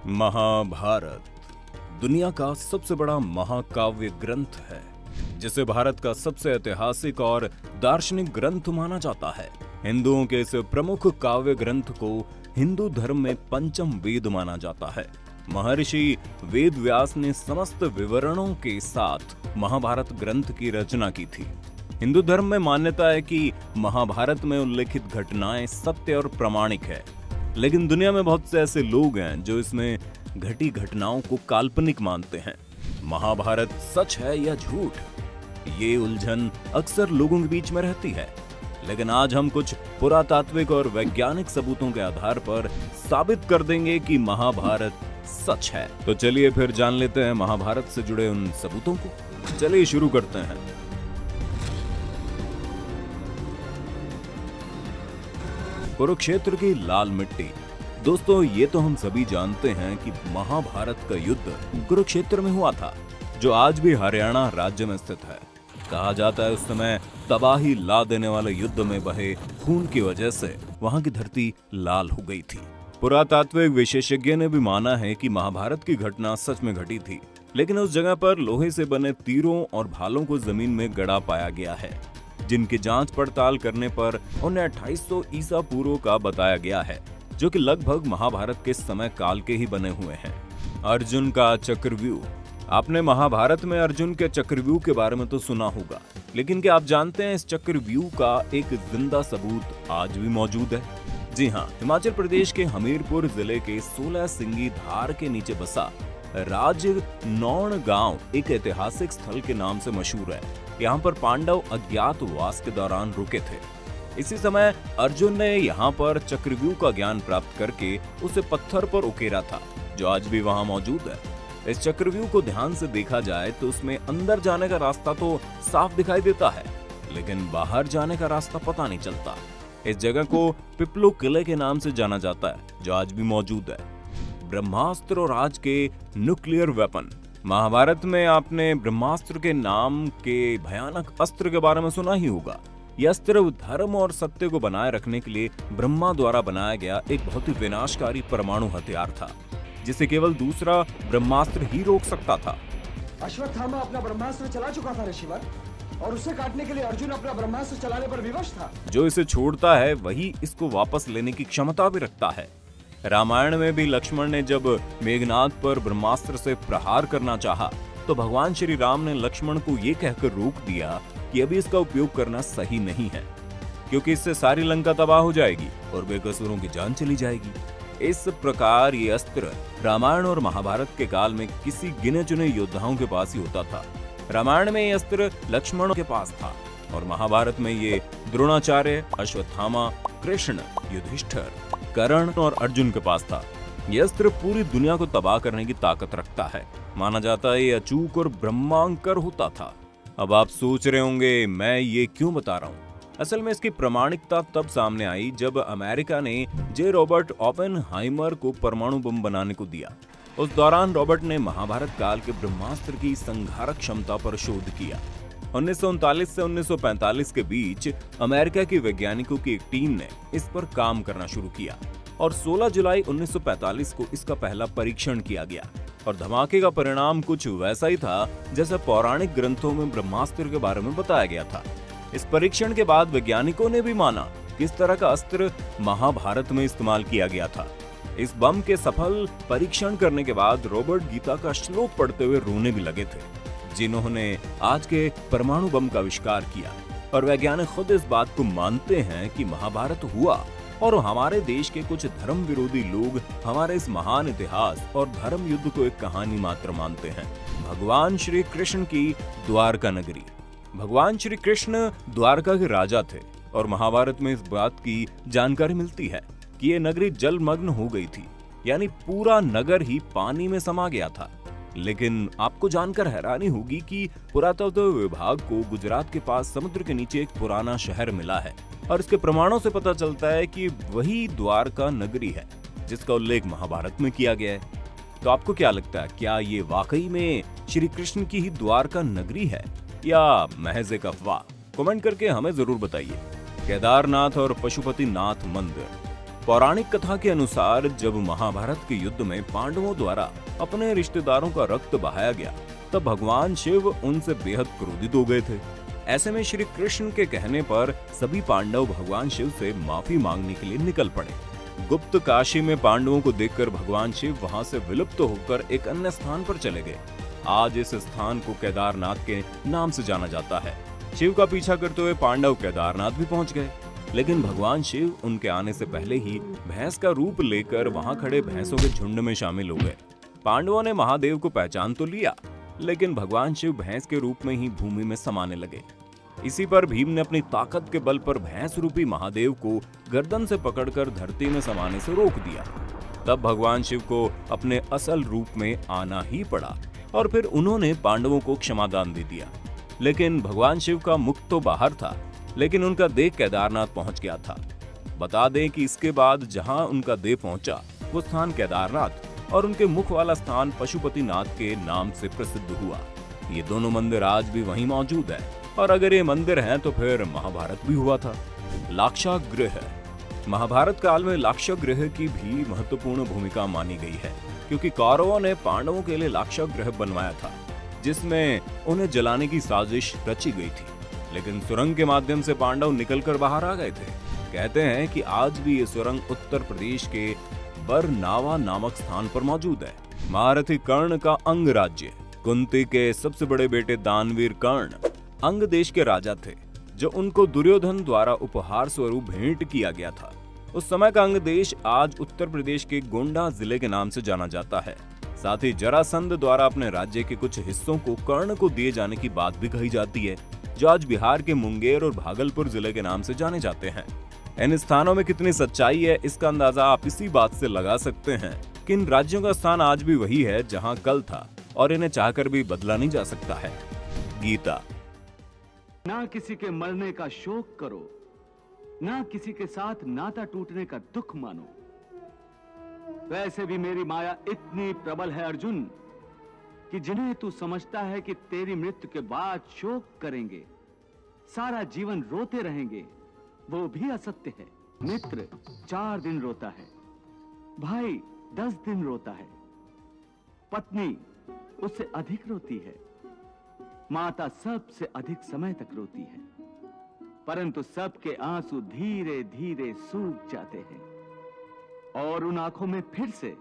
महाभारत दुनिया का सबसे बड़ा महाकाव्य ग्रंथ है, जिसे भारत का सबसे ऐतिहासिक और दार्शनिक ग्रंथ माना जाता है। हिंदुओं के इस प्रमुख काव्य ग्रंथ को हिंदू धर्म में पंचम वेद माना जाता है। महर्षि वेद व्यास ने समस्त विवरणों के साथ महाभारत ग्रंथ की रचना की थी। हिंदू धर्म में मान्यता है कि महाभारत में उल्लेखित घटनाएं सत्य और प्रामाणिक है, लेकिन दुनिया में बहुत से ऐसे लोग हैं जो इसमें घटी घटनाओं को काल्पनिक मानते हैं। महाभारत सच है या झूठ, ये उलझन अक्सर लोगों के बीच में रहती है, लेकिन आज हम कुछ पुरातात्विक और वैज्ञानिक सबूतों के आधार पर साबित कर देंगे कि महाभारत सच है। तो चलिए फिर जान लेते हैं महाभारत से जुड़े उन सबूतों को। चलिए शुरू करते हैं। कुरुक्षेत्र की लाल मिट्टी। दोस्तों, ये तो हम सभी जानते हैं कि महाभारत का युद्ध कुरुक्षेत्र में हुआ था, जो आज भी हरियाणा राज्य में स्थित है। कहा जाता है उस समय तबाही ला देने वाले युद्ध में बहे खून की वजह से वहां की धरती लाल हो गई थी। पुरातात्विक विशेषज्ञ ने भी माना है कि महाभारत की घटना सच में घटी थी, लेकिन उस जगह पर लोहे से बने तीरों और भालों को जमीन में गड़ा पाया गया है, जिनकी जांच पड़ताल करने पर उन्हें 2800 ईसा पूर्व का बताया गया है, जो कि लगभग महाभारत के समय काल के ही बने हुए हैं। अर्जुन का चक्रव्यूह। आपने महाभारत में अर्जुन के चक्रव्यूह के बारे में तो सुना होगा, लेकिन क्या आप जानते हैं इस चक्रव्यूह का एक जिंदा सबूत आज भी मौजूद है? जी हाँ, हिमाचल प्रदेश के हमीरपुर जिले के 16 सिंगी धार के नीचे बसा राजनौण गांव एक ऐतिहासिक स्थल के नाम से मशहूर है। यहाँ पर पांडव अज्ञातवास के दौरान रुके थे। इसी समय अर्जुन ने यहाँ पर चक्रव्यूह का ज्ञान प्राप्त करके उसे पत्थर पर उकेरा था, जो आज भी वहाँ मौजूद है। इस चक्रव्यूह को ध्यान से देखा जाए तो उसमें अंदर जाने का रास्ता तो साफ दिखाई देता है, लेकिन बाहर जाने का रास्ता पता नहीं चलता। इस जगह को पिपलू किले के नाम से जाना जाता है, जो आज भी मौजूद है। ब्रह्मास्त्र और आज के न्यूक्लियर वेपन। महाभारत में आपने ब्रह्मास्त्र के नाम के भयानक अस्त्र के बारे में सुना ही होगा। यह अस्त्र धर्म और सत्य को बनाए रखने के लिए ब्रह्मा द्वारा बनाया गया एक बहुत ही विनाशकारी परमाणु हथियार था, जिसे केवल दूसरा ब्रह्मास्त्र ही रोक सकता था। अश्वत्थामा अपना ब्रह्मास्त्र चला चुका था ऋषिवर, और उसे काटने के लिए अर्जुन अपना ब्रह्मास्त्र चलाने पर विवश था। जो इसे छोड़ता है वही इसको वापस लेने की क्षमता भी रखता है। रामायण में भी लक्ष्मण ने जब मेघनाद पर ब्रह्मास्त्र से प्रहार करना चाहा, तो भगवान श्री राम ने लक्ष्मण को ये कहकर रोक दिया कि अभी इसका उपयोग करना सही नहीं है, क्योंकि इससे सारी लंका तबाह हो जाएगी और बेकसूरों की जान चली जाएगी। इस प्रकार ये अस्त्र रामायण और महाभारत के काल में किसी गिने चुने योद्धाओं के पास ही होता था। रामायण में ये अस्त्र लक्ष्मण के पास था और महाभारत में ये द्रोणाचार्य, अश्वत्थामा, कृष्ण, युधिष्ठिर, कर्ण और अर्जुन के पास था। यह अस्त्र पूरी दुनिया को तबाह करने की ताकत रखता है। माना जाता है ये अचूक और ब्रह्मांकर होता था। अब आप सोच रहे होंगे मैं ये क्यों बता रहा हूँ। असल में इसकी प्रामाणिकता तब सामने आई जब अमेरिका ने जे रॉबर्ट ओपेनहाइमर को परमाणु बम बनाने को दिया। उस दौरान रॉबर्ट ने महाभारत काल के ब्रह्मास्त्र की संघारक क्षमता पर शोध किया। 1939 से 1945 के बीच अमेरिका के वैज्ञानिकों की एक टीम ने इस पर काम करना शुरू किया और 16 जुलाई 1945 को इसका पहला परीक्षण किया गया। और धमाके का परिणाम कुछ वैसा ही था जैसा पौराणिक ग्रंथों में ब्रह्मास्त्र के बारे में बताया गया था। इस परीक्षण के बाद वैज्ञानिकों ने भी माना कि इस तरह का अस्त्र महाभारत में इस्तेमाल किया गया था। इस बम के सफल परीक्षण करने के बाद रॉबर्ट गीता का श्लोक पढ़ते हुए रोने भी लगे थे, जिन्होंने आज के परमाणु बम का आविष्कार किया। और वैज्ञानिक खुद इस बात को मानते हैं कि महाभारत हुआ और हमारे देश के कुछ धर्म विरोधी लोग हमारे इस महान इतिहास और धर्म युद्ध को एक कहानी मात्र मानते हैं। भगवान श्री कृष्ण की द्वारका नगरी। भगवान श्री कृष्ण द्वारका के राजा थे और महाभारत में इस बात की जानकारी मिलती है कि ये नगरी जलमग्न हो गई थी, यानी पूरा नगर ही पानी में समा गया था। लेकिन आपको जानकर हैरानी होगी कि पुरातत्व विभाग को गुजरात के पास समुद्र के नीचे एक पुराना शहर मिला है और इसके प्रमाणों से पता चलता है कि वही द्वारका नगरी है जिसका उल्लेख महाभारत में किया गया है। तो आपको क्या लगता है, क्या ये वाकई में श्री कृष्ण की ही द्वारका नगरी है या महज एक अफवाह? कमेंट करके हमें जरूर बताइए। केदारनाथ और पशुपतिनाथ मंदिर। पौराणिक कथा के अनुसार जब महाभारत के युद्ध में पांडवों द्वारा अपने रिश्तेदारों का रक्त बहाया गया, तब भगवान शिव उनसे बेहद क्रोधित हो गए थे। ऐसे में श्री कृष्ण के कहने पर सभी पांडव भगवान शिव से माफी मांगने के लिए निकल पड़े। गुप्त काशी में पांडवों को देखकर भगवान शिव वहां से विलुप्त होकर एक अन्य स्थान पर चले गए। आज इस स्थान को केदारनाथ के नाम से जाना जाता है। शिव का पीछा करते हुए पांडव केदारनाथ भी पहुंच गए, लेकिन भगवान शिव उनके आने से पहले ही भैंस का रूप लेकर वहां खड़े भैंसों के झुंड में शामिल हो गए। पांडवों ने महादेव को पहचान तो लिया, लेकिन भगवान शिव भैंस के रूप में ही भूमि में समाने लगे। इसी पर भीम ने अपनी ताकत के बल पर भैंस रूपी महादेव को गर्दन से पकड़कर धरती में समाने से रोक दिया। तब भगवान शिव को अपने असल रूप में आना ही पड़ा और फिर उन्होंने पांडवों को क्षमादान दे दिया। लेकिन भगवान शिव का मुख तो बाहर था, लेकिन उनका देह केदारनाथ पहुंच गया था। बता दें कि इसके बाद जहां उनका देह पहुंचा वो स्थान केदारनाथ और उनके मुख वाला स्थान पशुपतिनाथ के नाम से प्रसिद्ध हुआ। ये दोनों मंदिर आज भी वहीं मौजूद है, और अगर ये मंदिर हैं तो फिर महाभारत भी हुआ था। लाक्षागृह। महाभारत काल में लाक्षागृह की भी महत्वपूर्ण भूमिका मानी गई है, क्योंकि कौरवों ने पांडवों के लिए लाक्षागृह बनवाया था, जिसमें उन्हें जलाने की साजिश रची गई थी। लेकिन सुरंग के माध्यम से पांडव निकलकर बाहर आ गए थे। कहते हैं कि आज भी ये सुरंग उत्तर प्रदेश के बरनावा नामक स्थान पर मौजूद है। महारथी कर्ण का अंग राज्य। कुंती के सबसे बड़े बेटे दानवीर कर्ण अंग देश के राजा थे, जो उनको दुर्योधन द्वारा उपहार स्वरूप भेंट किया गया था। उस समय का अंग देश आज उत्तर प्रदेश के गोंडा जिले के नाम से जाना जाता है। साथ ही जरासंध द्वारा अपने राज्य के कुछ हिस्सों को कर्ण को दिए जाने की बात भी कही जाती है, जो आज बिहार के मुंगेर और भागलपुर जिले के नाम से जाने जाते हैं। इन स्थानों में कितनी सच्चाई है, इसका अंदाजा आप इसी बात से लगा सकते हैं कि इन राज्यों का स्थान आज भी वही है जहां कल था, और इन्हें चाहकर भी बदला नहीं जा सकता है। गीता। ना किसी के मरने का शोक करो, ना किसी के साथ नाता टूटने का दुख मानो। वैसे भी मेरी माया इतनी प्रबल है अर्जुन, कि जिन्हें तू समझता है कि तेरी मृत्यु के बाद शोक करेंगे, सारा जीवन रोते रहेंगे, वो भी असत्य है। मित्र 4 दिन रोता है, भाई 10 दिन रोता है, पत्नी उससे अधिक रोती है, माता सबसे अधिक समय तक रोती है, परंतु सबके आंसू धीरे धीरे सूख जाते हैं और उन आंखों में फिर से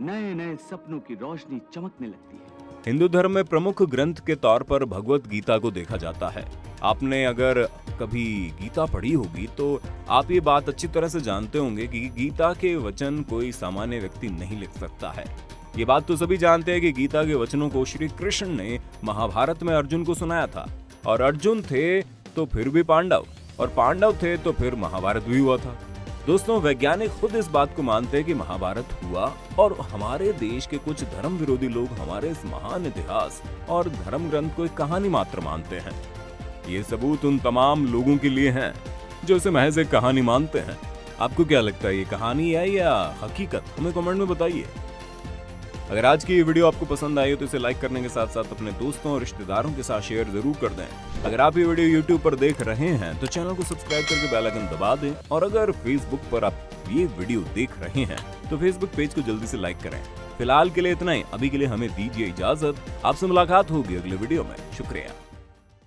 नए नए सपनों की रोशनी चमकने लगती है। हिंदू धर्म में प्रमुख ग्रंथ के तौर पर भगवत गीता को देखा जाता है। आपने अगर कभी गीता पढ़ी होगी तो आप ये बात अच्छी तरह से जानते होंगे कि गीता के वचन कोई सामान्य व्यक्ति नहीं लिख सकता है। ये बात तो सभी जानते हैं कि गीता के वचनों को श्री कृष्ण ने महाभारत में अर्जुन को सुनाया था, और अर्जुन थे तो फिर भी पांडव, और पांडव थे तो फिर महाभारत भी हुआ था। दोस्तों, वैज्ञानिक खुद इस बात को मानते हैं कि महाभारत हुआ, और हमारे देश के कुछ धर्म विरोधी लोग हमारे इस महान इतिहास और धर्म ग्रंथ को एक कहानी मात्र मानते हैं। ये सबूत उन तमाम लोगों के लिए हैं जो इसे महज एक कहानी मानते हैं। आपको क्या लगता है, ये कहानी है या हकीकत? हमें कमेंट में बताइए। अगर आज की ये वीडियो आपको पसंद आई हो तो इसे लाइक करने के साथ साथ अपने दोस्तों और रिश्तेदारों के साथ शेयर जरूर कर दें। अगर आप ये वीडियो YouTube पर देख रहे हैं तो चैनल को सब्सक्राइब करके बेल आइकन दबा दें, और अगर Facebook पर आप ये वीडियो देख रहे हैं तो Facebook पेज को जल्दी से लाइक करें। फिलहाल के लिए इतना ही। अभी के लिए हमें दीजिए इजाजत। आपसे मुलाकात होगी अगले वीडियो में। शुक्रिया।